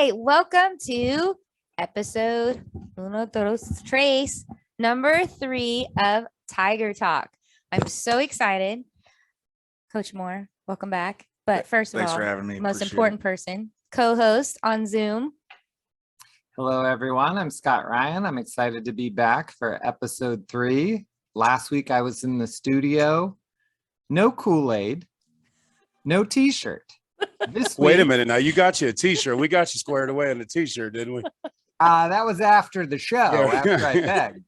right, welcome to episode uno, dos, tres, number 3 of Tiger Talk. I'm so excited. Coach Moore, welcome back. But first of Thanks all, for having me. most Appreciate important it. person, co-host on Zoom. Hello, everyone. I'm Scott Ryan. I'm excited to be back for episode 3. Last week, I was in the studio. No Kool-Aid, no t-shirt. This Wait a week, minute. Now you got you a t-shirt. We got you squared away in the t-shirt, didn't we? that was after the show, Yeah. after I begged.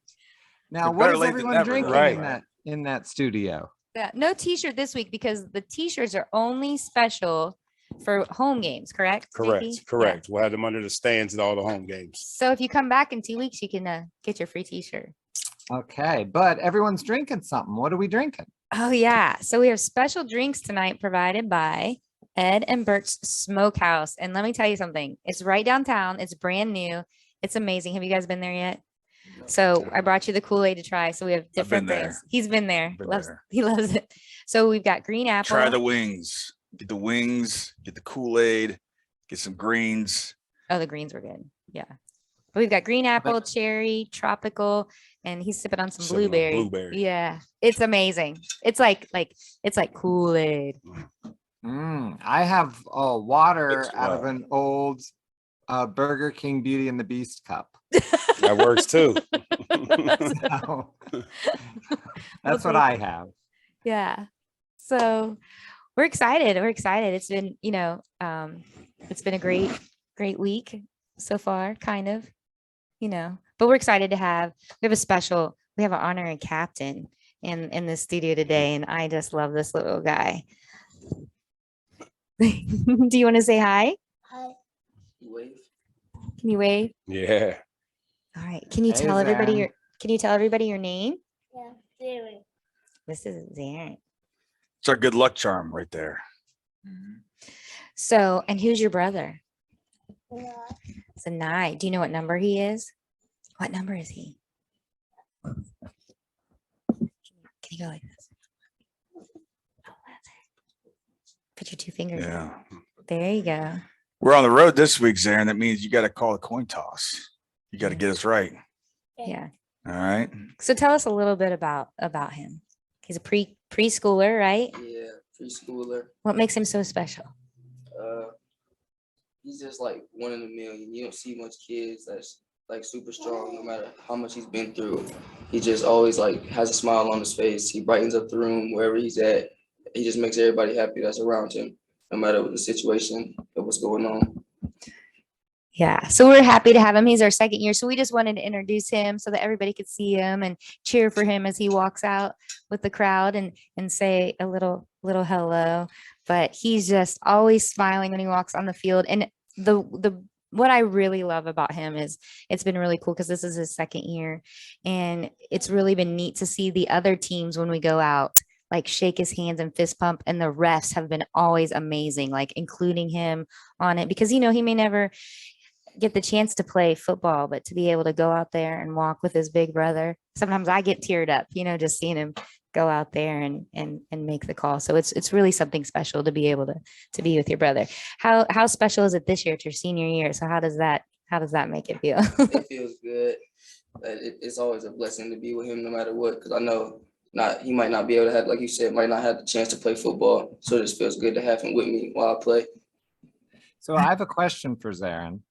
Now, But what better is late than everyone never, drinking right? in that studio? Yeah, no t-shirt this week because the t-shirts are only special for home games, correct? Correct. Nikki? Correct. We'll have them under the stands at all the home games. So if you come back in 2 weeks, you can get your free t-shirt. Okay, but everyone's drinking something. What are we drinking? Oh, yeah. So we have special drinks tonight provided by Ed and Bert's Smokehouse. And let me tell you something. It's right downtown. It's brand new. It's amazing. Have you guys been there yet? So I brought you the Kool-Aid to try. So we have different been things. there. He's been there. Been Loves, there. He loves it. So we've got green apple. Try the wings. Get the wings. Get the Kool-Aid. Get some greens. Oh, the greens were good. Yeah. But we've got green apple, cherry, tropical, and he's sipping on some Sipping on blueberry. blueberry. Yeah. It's amazing. It's like Kool-Aid. I have water Mixed out of well. an old Burger King Beauty and the Beast cup. That works too. So, that's what I have. Yeah. So we're excited. It's been, it's been a great week so far, kind of, but we're excited to we have an honorary captain in the studio today. And I just love this little guy. Do you want to say hi? Hi. Can you wave? Yeah. All right. Can you Hey, tell everybody Zayn. your name? Yeah, very. This is Zayn. It's our good luck charm right there. So, and who's your brother? Yeah. Zahnii. Do you know what number he is? What number is he? Can you go like this? Oh, that's it. Put your 2 fingers. Yeah. There you go. We're on the road this week, Zarin. That means you got to call a coin toss. You got to get us right. Yeah. All right. So tell us a little bit about him. He's a preschooler, right? Yeah, preschooler. What makes him so special? He's just like one in a million. You don't see much kids that's like super strong, no matter how much he's been through. He just always like has a smile on his face. He brightens up the room wherever he's at. He just makes everybody happy that's around him, no matter what the situation of what's going on. Yeah. So we're happy to have him. He's our 2nd year. So we just wanted to introduce him so that everybody could see him and cheer for him as he walks out with the crowd and say a little hello. But he's just always smiling when he walks on the field. And what I really love about him is it's been really cool because this is his 2nd year. And it's really been neat to see the other teams when we go out, like shake his hands and fist pump. And the refs have been always amazing, like including him on it because, he may never get the chance to play football, but to be able to go out there and walk with his big brother. Sometimes I get teared up, just seeing him go out there and make the call. So it's really something special to be able to be with your brother. How special is it this year? It's your senior year. So how does that make it feel? It feels good. It's always a blessing to be with him no matter what, because I know he might not be able to have, like you said, might not have the chance to play football. So it just feels good to have him with me while I play. So I have a question for Zarin.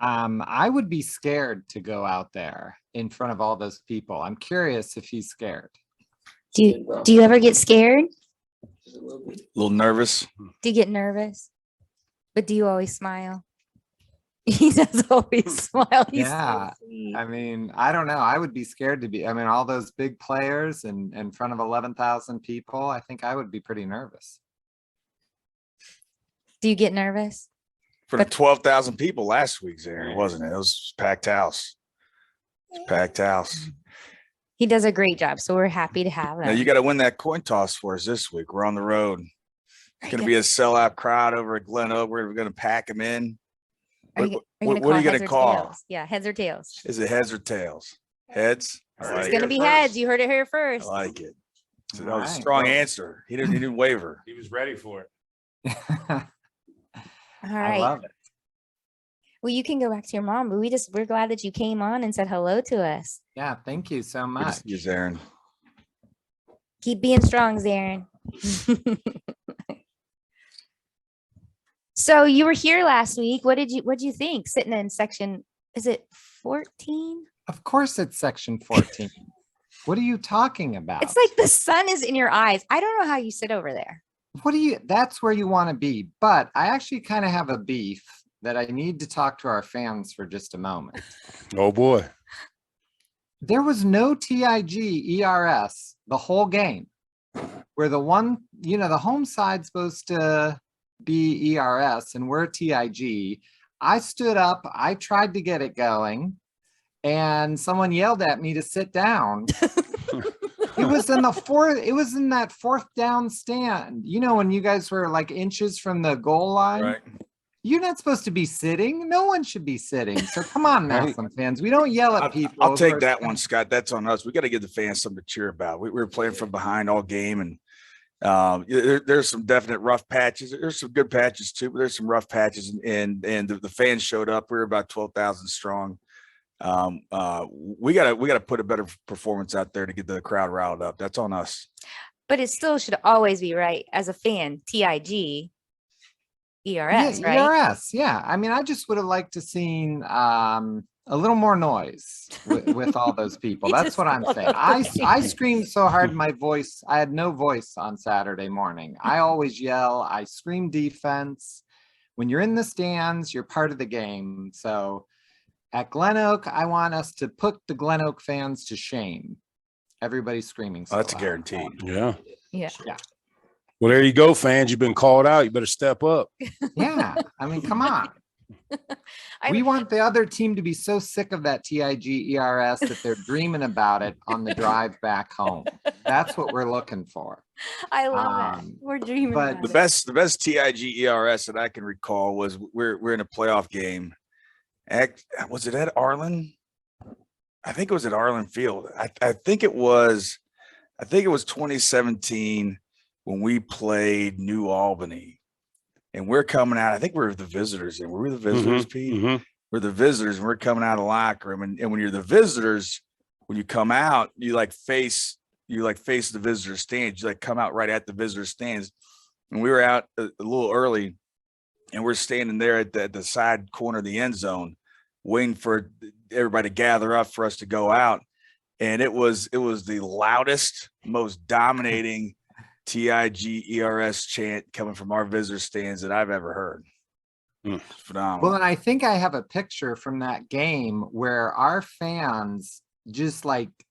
I would be scared to go out there in front of all those people. I'm curious if he's scared. Do you ever get scared? Just a little bit. A little nervous. Do you get nervous? But do you always smile? He does always smile. He's so Yeah. sweet. I mean, I don't know. I would be scared to be. I mean, all those big players and in front of 11,000 people, I think I would be pretty nervous. Do you get nervous? For the 12,000 people last week, Zarin, wasn't it? It was packed house. It's packed house. He does a great job. So we're happy to have him. Now you got to win that coin toss for us this week. We're on the road. It's going to be a sellout crowd over at Glenoak. We're going to pack them in. What are you going heads to or call? tails? Yeah, heads or tails. Is it heads or tails? Heads. All It's right. going to be heads. You heard it here I first. like it. So that All was a right. strong answer. He didn't waver. He was ready for it. All I right. love it. Well, you can go back to your mom, but we're glad that you came on and said hello to us. Yeah, thank you so Good to much. see you, Zarin. Keep being strong, Zarin. So you were here last week. What did you think? Sitting in section, is it 14? Of course it's section 14. What are you talking about? It's like the sun is in your eyes. I don't know how you sit over there. That's where you want to be. But I actually kind of have a beef that I need to talk to our fans for just a moment. Oh boy. There was no TIG ERS the whole game, where the home side's supposed to be ERS and we're TIG. I stood up, I tried to get it going, and someone yelled at me to sit down. It was in that fourth down stand. You know, when you guys were like inches from the goal line. Right. You're not supposed to be sitting. No one should be sitting. So come on, Right. Massillon fans. We don't yell at people. I'll take who are- that one, Scott. That's on us. We got to give the fans something to cheer about. We were playing from behind all game, and there's some definite rough patches. There's some good patches too, but there's some rough patches, and the fans showed up. We were about 12,000 strong. We gotta put a better performance out there to get the crowd riled up. That's on us. But it still should always be right as a fan. TIG ERS, Yeah, right? ERS. Yeah. I mean, I just would have liked to seen a little more noise with all those people. You That's just what I'm called saying. out the I names. screamed so hard, I had no voice on Saturday morning. I always yell. I scream defense. When you're in the stands, you're part of the game. So at Glenoak, I want us to put the Glenoak fans to shame. Everybody's screaming. Oh, that's a loud. guarantee. Yeah. Yeah. Well, there you go, fans. You've been called out. You better step up. Yeah. I mean, come on. I- We want the other team to be so sick of that TIG ERS that they're dreaming about it on the drive back home. That's what we're looking for. I love that. Um, We're dreaming but about The best TIG ERS that I can recall was we're in a playoff game. Was it at Arlen? I think it was at Arlen Field. I think it was 2017 when we played New Albany, and we're coming out. I think we're the visitors, and we're the visitors, Pete. Mhm. We're the visitors, and we're coming out of the locker room. And when you're the visitors, when you come out, you face the visitor stands. You come out right at the visitor stands. And we were out a little early, and we're standing there at the side corner of the end zone, waiting for everybody to gather up for us to go out. And it was the loudest, most dominating TIG ERS chant coming from our visitor stands that I've ever heard. Phenomenal. Well, and I think I have a picture from that game where our fans just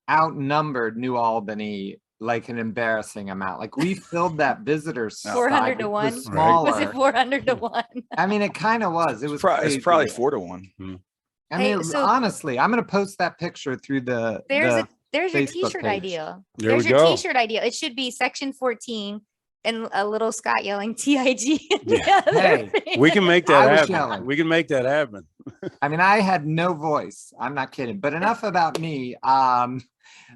outnumbered New Albany like an embarrassing amount. Like we filled that visitor side 400 to with the 1. smaller. Was it 400 to 1? I mean, it kind of was. It was It's probably crazy. 4-1. I Hey, mean, so- honestly, I'm going to post that picture through There's your Facebook t-shirt page. idea. There There's we your go. t-shirt idea. It should be section 14 and a little Scott yelling TIG. in the Yeah. other Hey, fan. We can make I that was happen. yelling. We can make that happen. I mean, I had no voice. I'm not kidding. But enough about me.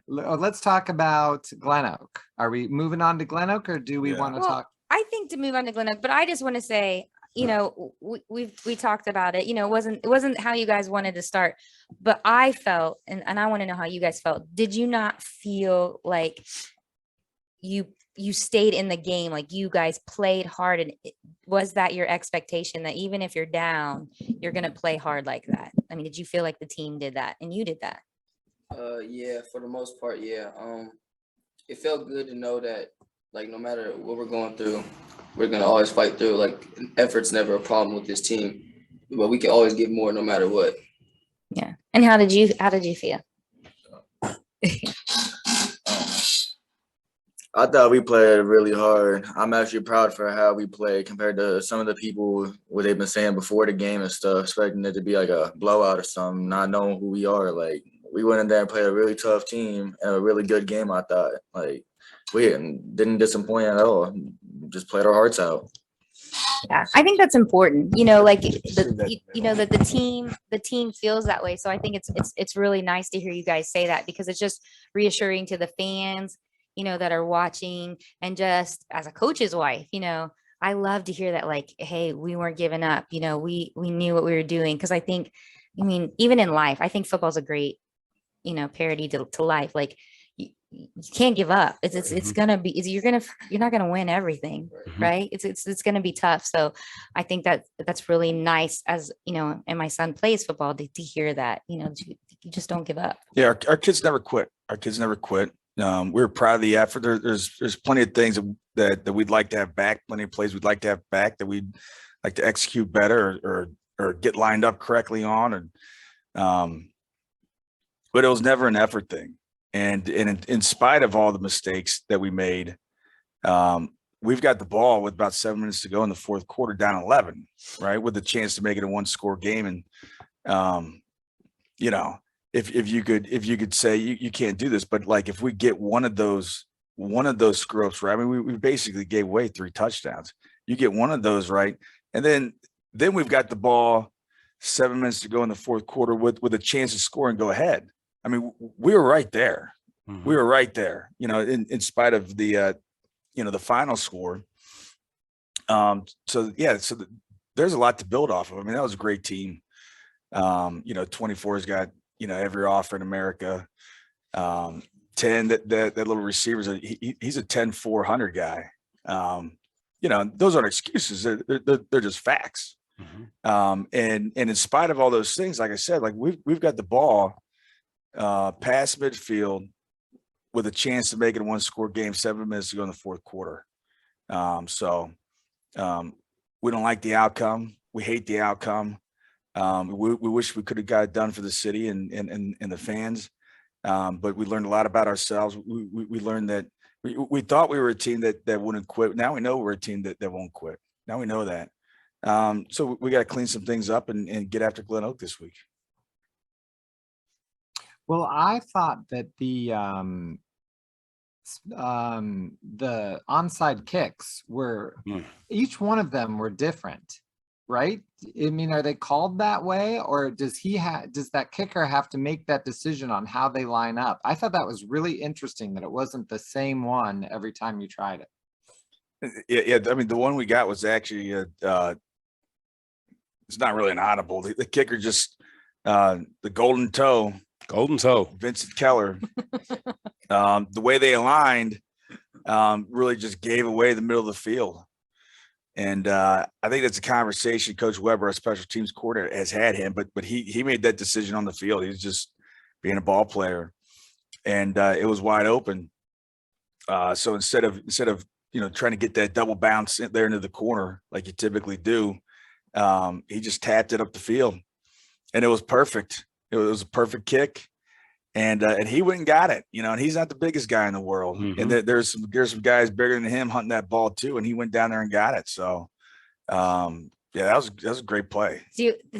Let's talk about Glenoak. Are we moving on to Glenoak, or do we Yeah. want to Well, talk? I think to move on to Glenoak, but I just want to say, we talked about it, it wasn't how you guys wanted to start, but I felt, and I want to know how you guys felt. Did you not feel like you stayed in the game, like you guys played hard, and was that your expectation that even if you're down, you're going to play hard like that? I mean, did you feel like the team did that and you did that? Yeah, for the most part, yeah. It felt good to know that, no matter what we're going through, we're gonna always fight through. Effort's never a problem with this team, but we can always give more no matter what. Yeah. And how did you feel? I thought we played really hard. I'm actually proud for how we played compared to some of the people what they've been saying before the game and stuff, expecting it to be like a blowout or something, not knowing who we are. We went in there and played a really tough team and a really good game, I thought. We didn't disappoint at all. Just played our hearts out. Yeah, I think that's important. That the team feels that way. So I think it's really nice to hear you guys say that, because it's just reassuring to the fans, that are watching, and just as a coach's wife, I love to hear that, like, hey, we weren't giving up. You know, we knew what we were doing. Cause I think, I mean, even in life, I think football's a great, you know, parody to life. Like you can't give up. It's gonna be, you're not gonna win everything, right? It's gonna be tough. So I think that that's really nice, as you know, and my son plays football, to hear that, you know, you just don't give up. Yeah, our kids never quit. Our kids never quit. We're proud of the effort. There's plenty of things that we'd like to have back, plenty of plays we'd like to have back that we'd like to execute better or get lined up correctly on. And but it was never an effort thing. And in spite of all the mistakes that we made, we've got the ball with about 7 minutes to go in the fourth quarter, down 11, right, with a chance to make it a 1-score game. And you know, if you could say you can't do this, but like if we get one of those screw-ups right, I mean, we basically gave away 3 touchdowns. You get one of those right, and then we've got the ball 7 minutes to go in the fourth quarter with a chance to score and go ahead. I mean, we were right there. We were right there, you know, in spite of the you know, the final score. So yeah, there's a lot to build off of. I mean, that was a great team. You know, 24's got, you know, every offer in America. 10, that little receivers, he's a 10-400 guy. You know, those aren't excuses. They're just facts. And in spite of all those things, like I said, like we've got the ball past midfield with a chance to make it a 1-score game, 7 minutes to go in the fourth quarter. So we don't like the outcome. We hate the outcome. We wish we could have got it done for the city and the fans. But we learned a lot about ourselves. We learned that we thought we were a team that wouldn't quit. Now we know we're a team that won't quit. Now we know that. So we got to clean some things up and get after Glenoak this week. Well, I thought that the onside kicks were, each one of them were different, right? I mean, are they called that way, or does that kicker have to make that decision on how they line up? I thought that was really interesting that it wasn't the same one every time you tried it. Yeah. I mean, the one we got was actually it's not really an audible. The kicker just the golden toe, Vincent Keller. The way they aligned really just gave away the middle of the field. And I think that's a conversation Coach Weber, our special teams coordinator, has had him, but he made that decision on the field. He was just being a ball player, and it was wide open. So instead of you know, trying to get that double bounce there into the corner like you typically do, he just tapped it up the field, and it was perfect. It was a perfect kick, and he went and got it. You know, and he's not the biggest guy in the world, and there's some guys bigger than him hunting that ball too, and he went down there and got it. So, yeah, that was a great play.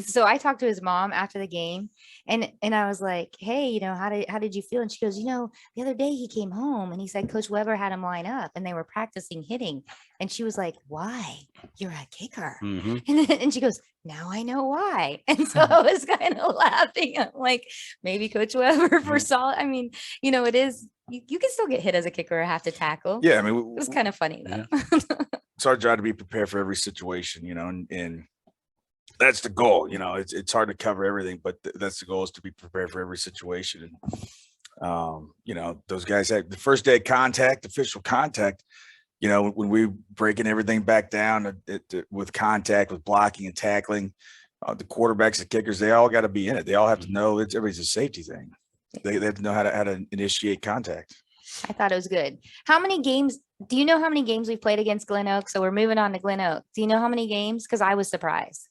So I talked to his mom after the game, and I was like, hey, you know, how did you feel? And she goes, you know, the other day he came home and he said Coach Weber had him line up and they were practicing hitting. And she was like, why? You're a kicker. And she goes, now I know why. And so I was kind of laughing. I'm like, maybe Coach Weber foresaw. I mean, you know, it is, you can still get hit as a kicker or have to tackle. Yeah, I mean, it was kind of funny though. It's our job to be prepared for every situation, you know, and that's the goal. You know, it's hard to cover everything, but that's the goal, is to be prepared for every situation. And you know, those guys had the first day of contact, official contact. You know, when we breaking everything back down with contact, with blocking and tackling, the quarterbacks, the kickers, they all got to be in it. They all have to know everybody's a safety thing. They have to know how to initiate contact. I thought it was good. How many games? Do you know how many games we've played against Glenoak? So we're moving on to Glenoak. Do you know how many games? Because I was surprised.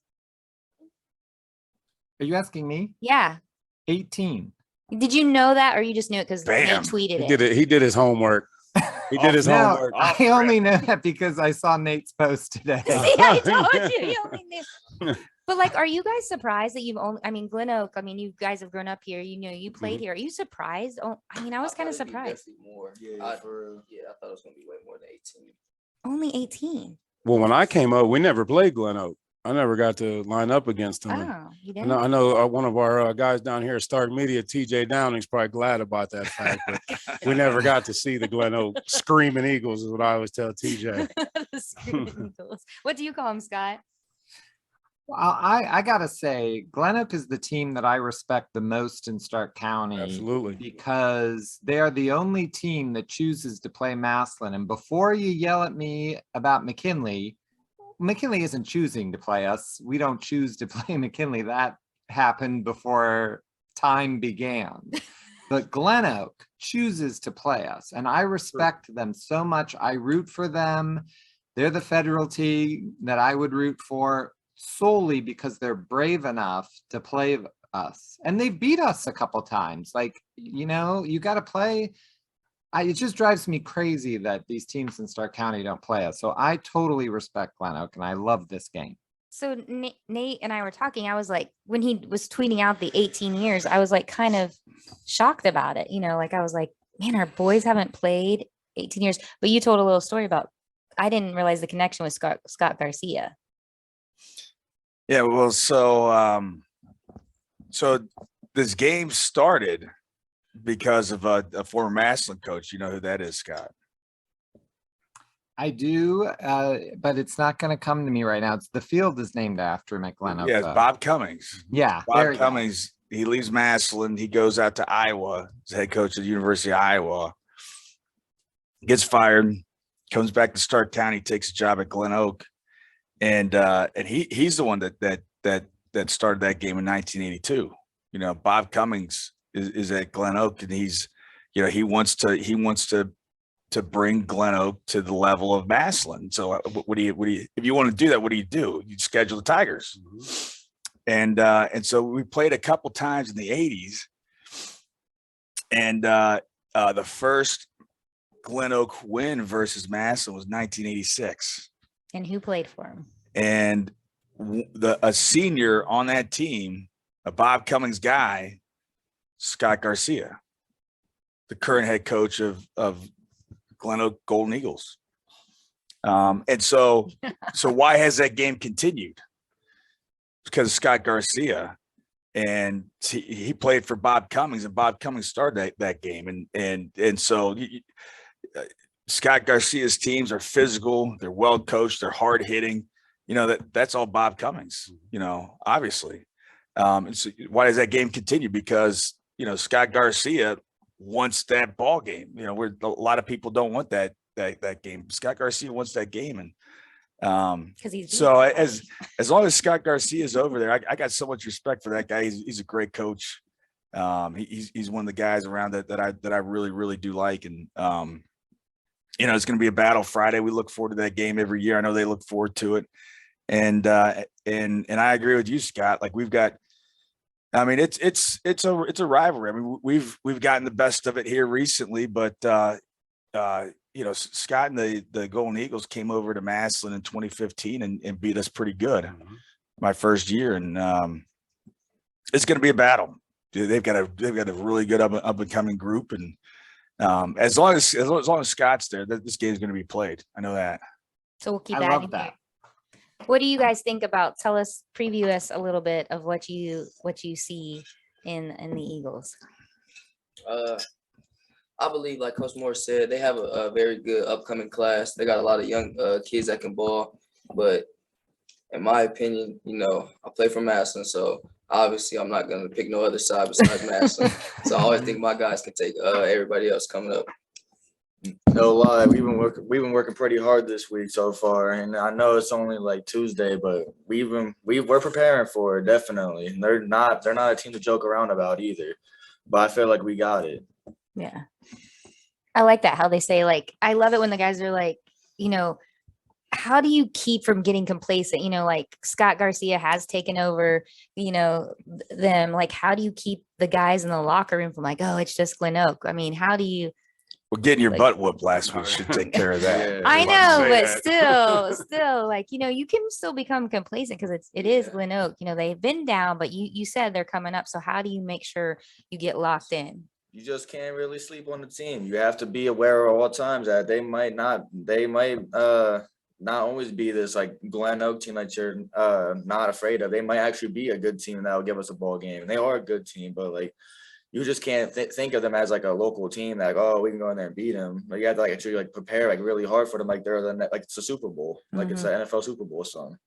Are you asking me? Yeah. 18. Did you know that, or you just knew it because they tweeted it? He did his homework. He did his homework. I only know that because I saw Nate's post today. See, I told you. You only knew. But like, are you guys surprised that you've only, I mean, Glenoak, I mean, you guys have grown up here, you know, you played here. Are you surprised? Oh, I mean, I was kind of surprised. More. Yeah, I thought it was going to be way more than 18. Only 18. Well, when I came up, we never played Glenoak. I never got to line up against him. Oh, you didn't? I know one of our guys down here at Stark Media, TJ Downing's probably glad about that fact, but we never got to see the Glenoak Screaming Eagles is what I always tell TJ. the Spirit Eagles. What do you call them, Scott? Well, I gotta say, Glenoak is the team that I respect the most in Stark County. Absolutely. Because they are the only team that chooses to play Massillon. And before you yell at me about McKinley, McKinley isn't choosing to play us. We don't choose to play McKinley. That happened before time began. But Glenoak chooses to play us, and I respect them so much. I root for them. They're the federal team that I would root for solely because they're brave enough to play us. And they beat us a couple times. Like, you know, you got to play. It just drives me crazy that these teams in Stark County don't play us. So I totally respect Glenoak, and I love this game. So Nate and I were talking. I was like, when he was tweeting out the 18 years, I was like kind of shocked about it. You know, like I was like, man, our boys haven't played 18 years. But you told a little story about, I didn't realize the connection with Scott Garcia. Yeah, well, so this game started because of a former Massillon coach. You know who that is, Scott? I do, but it's not going to come to me right now. It's the field is named after him at Glenoak. Yeah, it's Bob Cummings. Yeah, there Bob we go. Cummings. He leaves Massillon. He goes out to Iowa. He's head coach at the University of Iowa. Gets fired. Comes back to Stark County. Takes a job at Glenoak, and he's the one that started that game in 1982. You know, Bob Cummings is at Glenoak, and he's, you know, he wants to bring Glenoak to the level of Massillon. So what do you if you want to do that, what do? You schedule the Tigers. And so we played a couple times in the 80s. And the first Glenoak win versus Massillon was 1986. And who played for him? And a senior on that team, a Bob Cummings guy, Scott Garcia, the current head coach of Glenoak Golden Eagles. And so why has that game continued? Because of Scott Garcia, and he played for Bob Cummings, and Bob Cummings started that game. And so Scott Garcia's teams are physical, they're well coached, they're hard hitting. You know, that's all Bob Cummings, you know, obviously. And so why does that game continue? Because, you know, Scott Garcia wants that ball game. You know, where a lot of people don't want that game. Scott Garcia wants that game. And Because he's so as long as Scott Garcia is over there, I got so much respect for that guy. He's a great coach. He's one of the guys around that I really, really do like. And you know, it's going to be a battle Friday. We look forward to that game every year. I know they look forward to it. And I agree with you, Scott. Like we've got, I mean, it's a rivalry. I mean, we've gotten the best of it here recently, but you know, Scott and the Golden Eagles came over to Massillon in 2015 and beat us pretty good my first year. And it's going to be a battle. They've got a really good up and coming group. And as long as Scott's there, this game is going to be played. I know that. So we'll keep I adding love that. What do you guys think about? Preview us a little bit of what you see in the Eagles. I believe, like Coach Moore said, they have a very good upcoming class. They got a lot of young kids that can ball. But in my opinion, you know, I play for Massillon, so obviously I'm not going to pick no other side besides Massillon. So I always think my guys can take everybody else coming up. No lie, we've been working pretty hard this week so far, and I know it's only like Tuesday, but we're preparing for it definitely. And they're not a team to joke around about either, but I feel like we got it. Yeah. I like that, how they say, like, I love it when the guys are like, you know, how do you keep from getting complacent? You know, like Scott Garcia has taken over, you know, them. Like, how do you keep the guys in the locker room from like, oh, it's just Glenoak? I mean, how do you? Well, getting your Like- butt whooped last week should take care of that. I about to know, say but that. still, like, you know, you can still become complacent because it is Glenoak. You know, they've been down, but you said they're coming up. So how do you make sure you get locked in? You just can't really sleep on the team. You have to be aware at all times that they might not always be this like Glenoak team that you're not afraid of. They might actually be a good team that will give us a ball game. They are a good team, but like you just can't think of them as like a local team. Like, oh, we can go in there and beat them. Like, you have to like actually like prepare like really hard for them. Like like it's a Super Bowl. Like it's an NFL Super Bowl or something.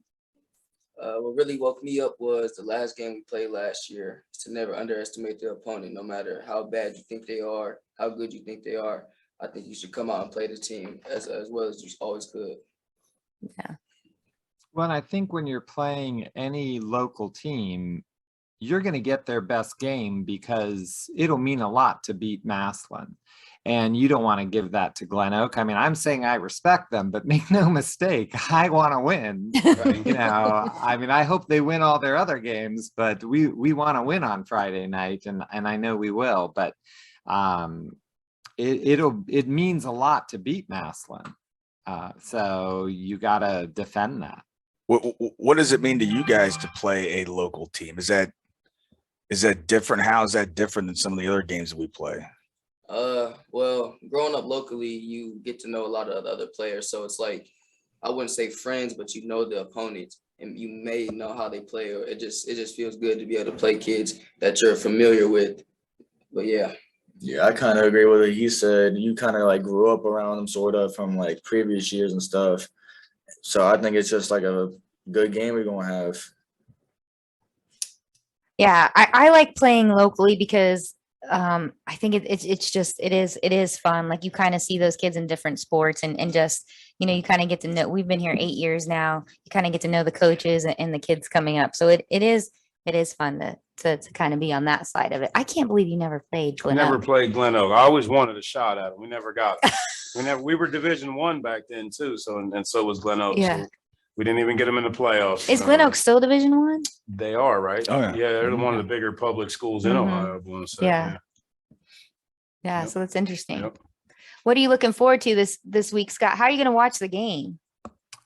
What really woke me up was the last game we played last year. To never underestimate the opponent, no matter how bad you think they are, how good you think they are. I think you should come out and play the team as well as you always could. Yeah. Well, and I think when you're playing any local team, you're going to get their best game because it'll mean a lot to beat Massillon. And you don't want to give that to Glenoak. I mean, I'm saying I respect them, but make no mistake, I want to win. You know, I mean, I hope they win all their other games, but we want to win on Friday night, and I know we will. But it means a lot to beat Massillon, so you got to defend that. What does it mean to you guys to play a local team? Is that different? How is that different than some of the other games that we play? Well, growing up locally, you get to know a lot of the other players. So it's like, I wouldn't say friends, but you know the opponents and you may know how they play, or it just feels good to be able to play kids that you're familiar with. But yeah. Yeah, I kind of agree with it. He said you kind of like grew up around them sort of from like previous years and stuff. So I think it's just like a good game we're going to have. Yeah, I like playing locally because I think it is fun. Like you kind of see those kids in different sports and just, you know, you kind of get to know, we've been here 8 years now. You kind of get to know the coaches and the kids coming up. So it is fun to kind of be on that side of it. I can't believe you never played We Glenoak. never played Glenoak. I always wanted a shot at him. We never got it. We were Division I back then too. So and so was Glenoak. Yeah. So we didn't even get them in the playoffs. Is Glenoak still Division I? They are, right? Oh, yeah. Yeah, they're one of the bigger public schools in Ohio, I want to say. Yeah. Yeah, Yep. so that's interesting. Yep. What are you looking forward to this week, Scott? How are you going to watch the game?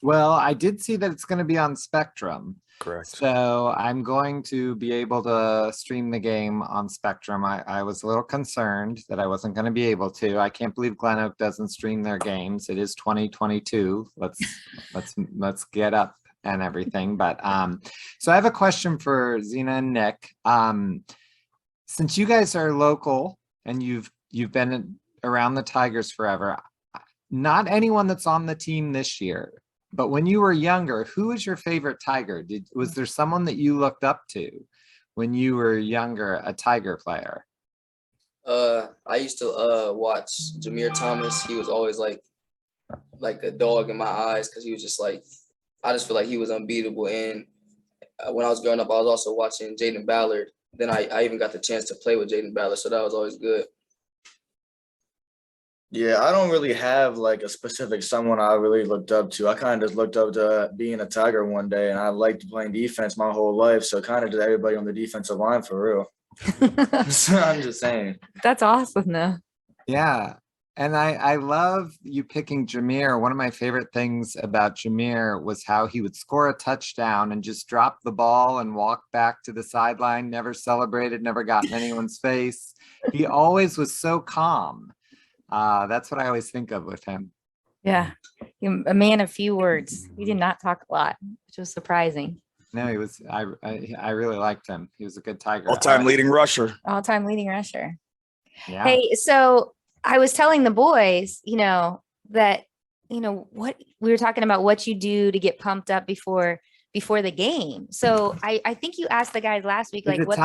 Well, I did see that it's going to be on Spectrum. Correct. So I'm going to be able to stream the game on Spectrum. I was a little concerned that I wasn't going to be able to. I can't believe Glenoak doesn't stream their games. It is 2022. Let's get up and everything. But so I have a question for Zena and Nick. Since you guys are local and you've been around the Tigers forever, not anyone that's on the team this year, but when you were younger, who was your favorite Tiger? Was there someone that you looked up to when you were younger, a Tiger player? I used to watch Jameer Thomas. He was always like a dog in my eyes because he was just like, I just feel like he was unbeatable. And when I was growing up, I was also watching Jaden Ballard. Then I even got the chance to play with Jaden Ballard, so that was always good. Yeah, I don't really have like a specific someone I really looked up to. I kind of just looked up to being a Tiger one day, and I liked playing defense my whole life. So kind of just everybody on the defensive line for real. So I'm just saying. That's awesome, though. Yeah. And I love you picking Jameer. One of my favorite things about Jameer was how he would score a touchdown and just drop the ball and walk back to the sideline, never celebrated, never got in anyone's face. He always was so calm. That's what I always think of with him. Yeah, a man of few words. He did not talk a lot, which was surprising. No, he was. I really liked him. He was a good Tiger. All-time leading rusher. All-time leading rusher. Yeah. Hey, so I was telling the boys, that, what we were talking about, what you do to get pumped up before the game. So I think you asked the guys last week, like what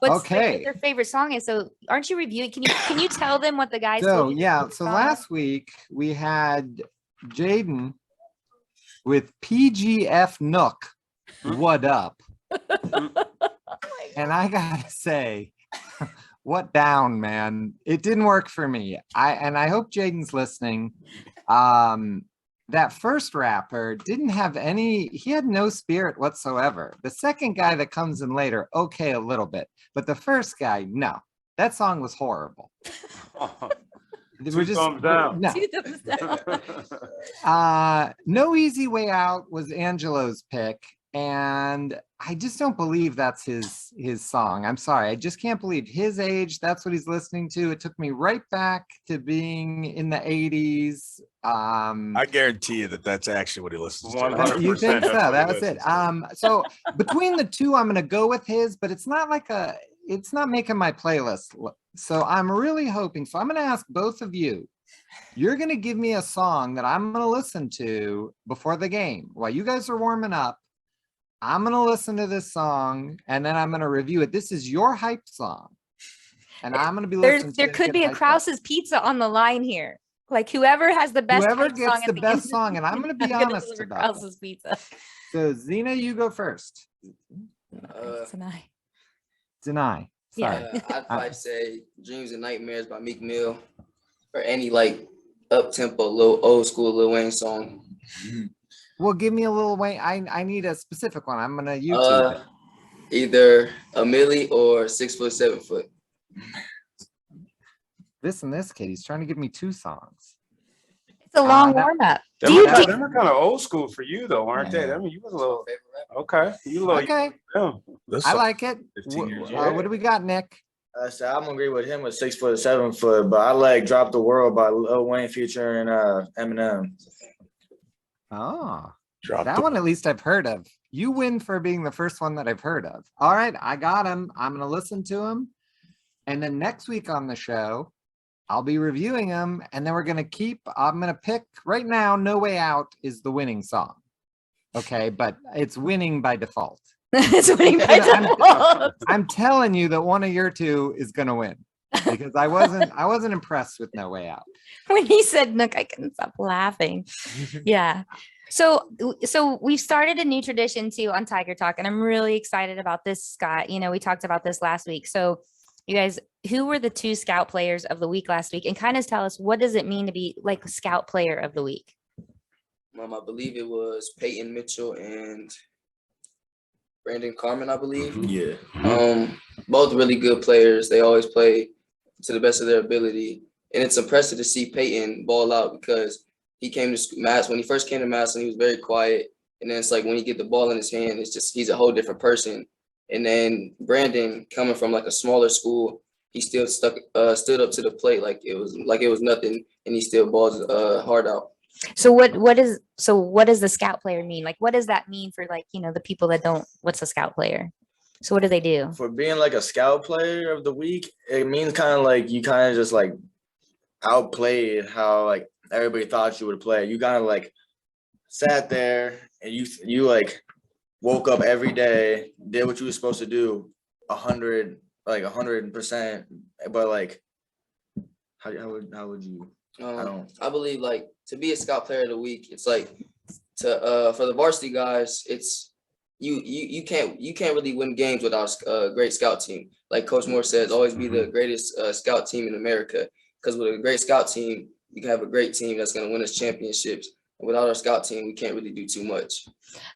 what their favorite song is. So aren't you reviewing? Can you tell them what the guys So told you yeah, so last week we had Jaden with PGF Nook. What up? And I gotta say, what down, man. It didn't work for me. I hope Jaden's listening. That first rapper didn't have he had no spirit whatsoever. The second guy that comes in later, okay, a little bit. But the first guy, no. That song was horrible. Thumbs down. No. No Easy Way Out was Angelo's pick. And I just don't believe that's his song. I'm sorry. I just can't believe his age. That's what he's listening to. It took me right back to being in the 80s. I guarantee you that's actually what he listens to. You think so? That was it. So between the two, I'm going to go with his, but it's not like it's not making my playlist. So I'm really hoping. So I'm going to ask both of you. You're going to give me a song that I'm going to listen to before the game. While you guys are warming up, I'm going to listen to this song and then I'm going to review it. This is your hype song. And I'm going to be listening to There it, could get be a hyped up. Krause's Pizza on the line here. Like whoever has the best Whoever hype gets song the at the best end of song, and I'm going to be gonna honest deliver about that. Krause's Pizza. So Zena, you go first. Tonight. Deny. Yeah. Sorry. I'd probably say Dreams and Nightmares by Meek Mill, or any like up-tempo, little old school Lil Wayne song. Well, give me a little way. I need a specific one. I'm gonna YouTube it. Either a Millie or 6 foot, 7 foot. This and this kid, he's trying to give me 2 songs. It's a long that- warm up. Them Do you are, do, them are kind of old school for you though, aren't they? I mean, you was a little, Favorite rapper. okay. You a little, Okay, yeah. This I song- like it. 15 years What do we got, Nick? So I'm gonna agree with him with 6 foot, 7 foot, but I like "Drop the World" by Lil Wayne featuring Eminem. Oh, Drop that the- one at least I've heard of. You win for being the first one that I've heard of. All right, I got him. I'm gonna listen to him, and then next week on the show, I'll be reviewing them, and then we're gonna keep. I'm gonna pick right now. "No Way Out" is the winning song. Okay, but it's winning by default. it's winning by I'm- default. I'm telling you that one of your 2 is gonna win because I wasn't impressed with "No Way Out." When he said Nook, I couldn't stop laughing. Yeah. So we've started a new tradition too on Tiger Talk, and I'm really excited about this, Scott. You know, we talked about this last week. So you guys, who were the 2 scout players of the week last week? And kind of tell us, what does it mean to be like scout player of the week? I believe it was Peyton Mitchell and Brandon Carmen, I believe. Yeah. Both really good players. They always play to the best of their ability. And it's impressive to see Peyton ball out because he came to Mass. When he first came to Massillon, he was very quiet. And then it's like when you get the ball in his hand, it's just he's a whole different person. And then Brandon, coming from like a smaller school, he still stood up to the plate like it was nothing, and he still balls hard out. So what does the scout player mean? Like, what does that mean for, like, you know, the people that don't, what's a scout player? So what do they do? For being like a scout player of the week, it means kind of like you kind of just like outplayed how like everybody thought you would play. You kind of like sat there and you like woke up every day, did what you were supposed to do 100%, but like how would you? I believe like to be a scout player of the week, it's like to for the varsity guys, it's you can't really win games without a great scout team. Like Coach Moore says, always be the greatest scout team in America. Because with a great scout team, you can have a great team that's going to win us championships. And without our scout team, we can't really do too much.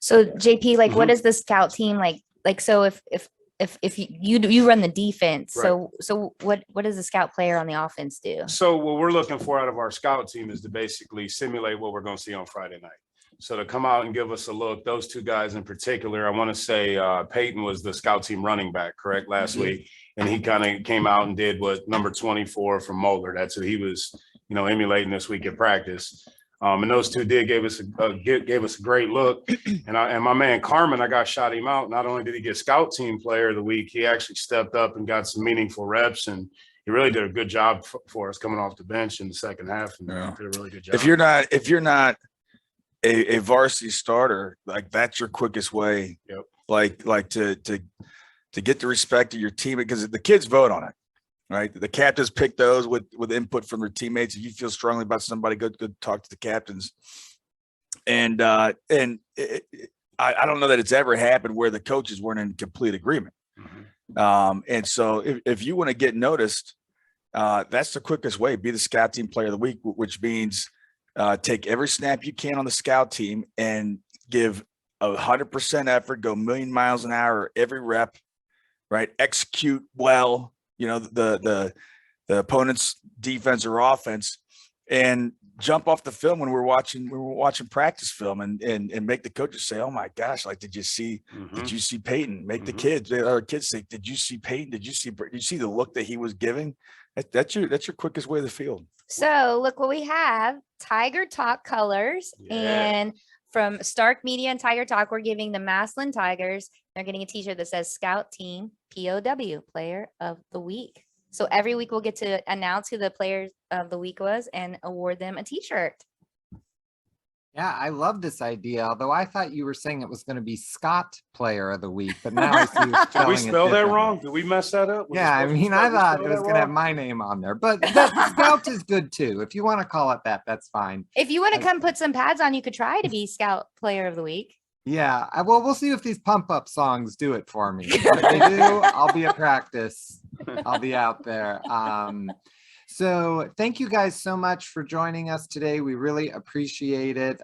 So JP, like, what is the scout team like? Like, so if you run the defense, Right. so what does the scout player on the offense do? So what we're looking for out of our scout team is to basically simulate what we're going to see on Friday night. So to come out and give us a look, those 2 guys in particular, I want to say Peyton was the scout team running back, correct, last week. And he kind of came out and did what number 24 from Moeller. That's what he was, you know, emulating this week at practice. And those 2 gave us a great look. And my man Carmen, I got shot him out. Not only did he get scout team player of the week, he actually stepped up and got some meaningful reps, and he really did a good job for us coming off the bench in the second half. And Yeah. did a really good job. If you're not a varsity starter, like that's your quickest way. Yep. Like to get the respect of your team, because the kids vote on it, right? The captains pick those with input from their teammates. If you feel strongly about somebody, go talk to the captains. And I don't know that it's ever happened where the coaches weren't in complete agreement. And so if you want to get noticed, that's the quickest way. Be the scout team player of the week, which means take every snap you can on the scout team and give 100% effort, go a million miles an hour every rep, right? Execute well, you know, the opponent's defense or offense, and jump off the film when we're watching practice film and make the coaches say, "Oh my gosh, like did you see Peyton?" Make the kids say, "Did you see Peyton? Did you see the look that he was giving?" That's your quickest way to the field. So look what we have: Tiger Talk colors Yeah. and from Stark Media and Tiger Talk, we're giving the Massillon Tigers, they're getting a t-shirt that says Scout Team POW, Player of the Week. So every week we'll get to announce who the player of the week was and award them a t-shirt. Yeah, I love this idea. Although I thought you were saying it was going to be Scott Player of the Week, but now I see you're Did we spelling it spell that differently. wrong? Did we mess that up? Was it Yeah, I supposed to mean, I we thought spelled it was that going to have wrong? my name on there, but that Scout is good too. If you want to call it that, that's fine. If you want to come put some pads on, you could try to be Scout Player of the Week. Yeah, well, we'll see if these pump up songs do it for me. If they do, I'll be at practice. I'll be out there. So thank you guys so much for joining us today. We really appreciate it.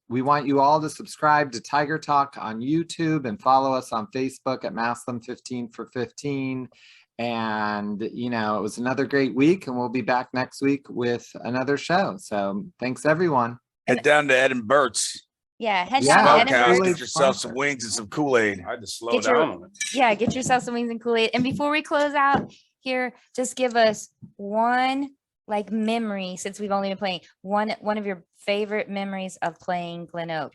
We want you all to subscribe to Tiger Talk on YouTube and follow us on Facebook at Massillon 15 for 15. And, you know, it was another great week, and we'll be back next week with another show. So thanks, everyone. Head down to Ed and Bert's Yeah, head Yeah, down to smokehouse, Edinburgh. Kool-Aid get yourself some sponsor. wings and some Kool-Aid. I had to slow Get your- down on it. Yeah, get yourself some wings and Kool-Aid. And before we close out here, just give us one like memory, since we've only been playing, one of your favorite memories of playing Glenoak,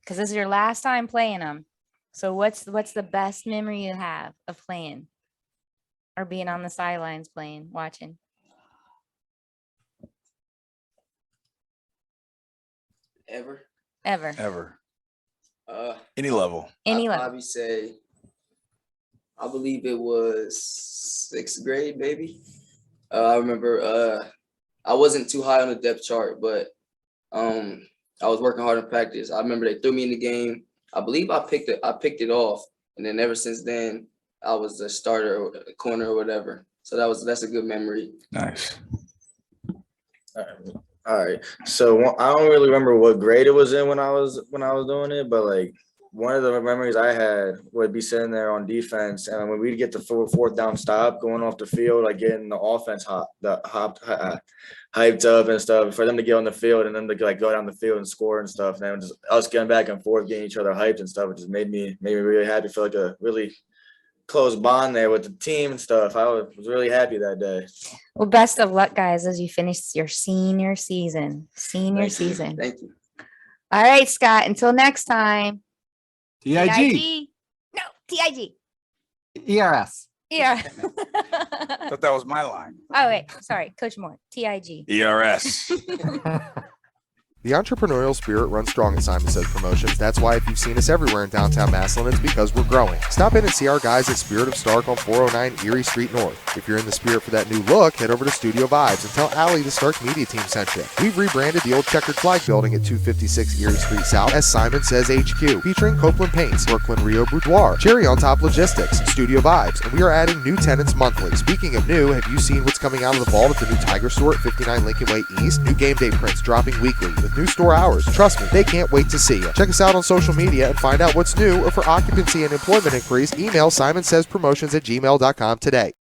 because this is your last time playing them. So what's the best memory you have of playing or being on the sidelines playing, watching? Ever. Ever. Any level. Any I'd level. probably say, I believe it was sixth grade, maybe. I remember I wasn't too high on the depth chart, but I was working hard in practice. I remember they threw me in the game. I believe I picked it off, and then ever since then, I was a starter or a corner or whatever. So that's a good memory. Nice. All right. So I don't really remember what grade it was in when I was doing it, but like one of the memories I had would be sitting there on defense, and when we'd get the fourth down stop, going off the field, like getting the offense hyped up and stuff for them to get on the field and then to like go down the field and score and stuff. And then just us getting back and forth, getting each other hyped and stuff. It just made me really happy. Feel like a really close bond there with the team and stuff. I was really happy that day. Well, best of luck, guys, as you finish your senior season. Thank you. Thank you. All right, Scott, until next time. TIG. No, TIG. ERS. Yeah. Thought that was my line. Oh, wait. Sorry. Coach Moore. TIG. ERS. The entrepreneurial spirit runs strong at Simon Says Promotions. That's why if you've seen us everywhere in downtown Massillon, it's because we're growing. Stop in and see our guys at Spirit of Stark on 409 Erie Street North. If you're in the spirit for that new look, head over to Studio Vibes and tell Allie the Stark Media team sent you. We've rebranded the old checkered flag building at 256 Erie Street South as Simon Says HQ, featuring Copeland Paints, Brooklyn Rio Boudoir, Cherry on Top Logistics, Studio Vibes, and we are adding new tenants monthly. Speaking of new, have you seen what's coming out of the vault at the new Tiger store at 59 Lincoln Way East? New game day prints dropping weekly with new store hours. Trust me, they can't wait to see you. Check us out on social media and find out what's new, or for occupancy and employment inquiries, email simonsayspromotions@gmail.com today.